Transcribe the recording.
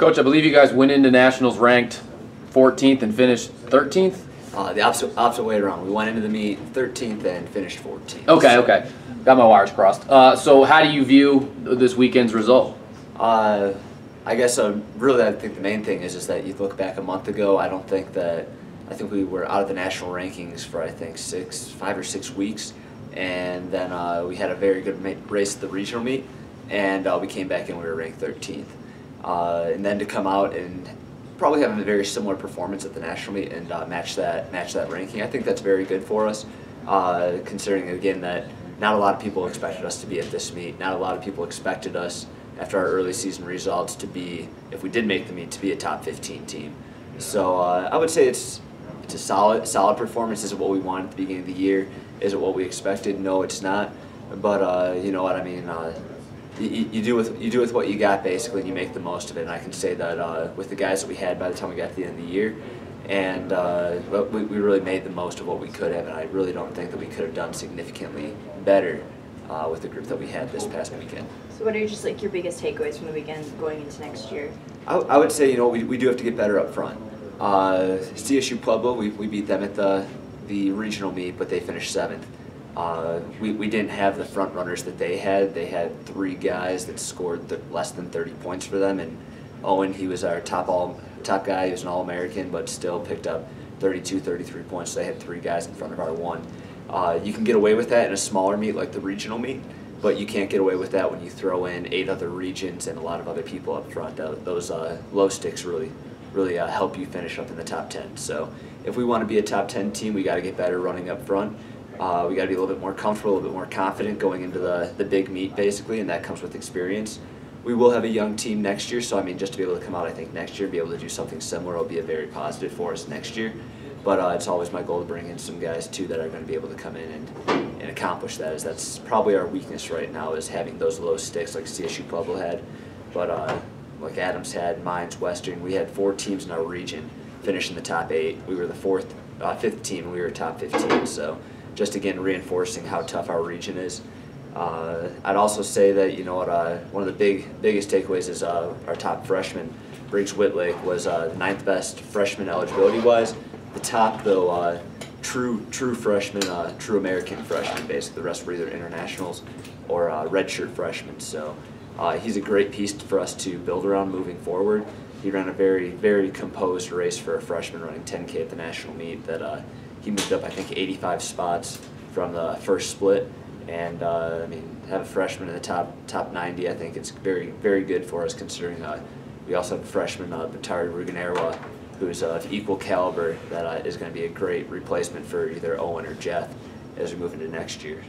Coach, I believe you guys went into nationals ranked 14th and finished 13th? The opposite way around. We went into the meet 13th and finished 14th. Okay, okay. Got my wires crossed. So how do you view this weekend's result? I guess really I think the main thing is that you look back a month ago, I think we were out of the national rankings for I think 5 or 6 weeks, and then we had a very good race at the regional meet, and we came back and we were ranked 13th. And then to come out and probably have a very similar performance at the national meet and match that ranking, I think that's very good for us, considering again that not a lot of people expected us to be at this meet. Not a lot of people expected us after our early season results to be, if we did make the meet, to be a top 15 team. So I would say it's a solid performance. Is it what we wanted at the beginning of the year? Is it what we expected? No, it's not. But you know what I mean. You do with what you got basically, and you make the most of it. And I can say that with the guys that we had by the time we got to the end of the year, and we really made the most of what we could have. And I really don't think that we could have done significantly better with the group that we had this past weekend. So what are just like your biggest takeaways from the weekend going into next year? I would say we do have to get better up front. CSU Pueblo, we beat them at the regional meet, but they finished 7th. We didn't have the front runners that they had. They had 3 guys that scored less than 30 points for them, and Owen, he was our top guy. He was an All-American, but still picked up 32, 33 points. So they had 3 guys in front of our 1. You can get away with that in a smaller meet like the regional meet, but you can't get away with that when you throw in 8 other regions and a lot of other people up front. Those low sticks really help you finish up in the top 10. So if we want to be a top 10 team, we got to get better running up front. We got to be a little bit more comfortable, a little bit more confident going into the big meet basically, and that comes with experience. We will have a young team next year, so I mean, just to be able to come out, I think next year, be able to do something similar will be a very positive for us next year. But it's always my goal to bring in some guys too that are going to be able to come in and accomplish that. As that's probably our weakness right now, is having those low sticks like CSU Pueblo had, but like Adams had, Mines, Western. We had 4 teams in our region finish in the top 8. We were the 5th team, and we were top 15. So just again reinforcing how tough our region is. I'd also say that one of the biggest takeaways is our top freshman, Briggs Whitlake, was the 9th best freshman eligibility-wise. The top though, true freshman, true American freshman. Basically, the rest were either internationals or redshirt freshmen. So he's a great piece for us to build around moving forward. He ran a very composed race for a freshman running 10K at the national meet. That he moved up I think 85 spots from the first split. And I mean, have a freshman in the top 90. I think it's very good for us, considering we also have a freshman, Batari Ruganerwa, who's of equal caliber. That is going to be a great replacement for either Owen or Jeff as we move into next year.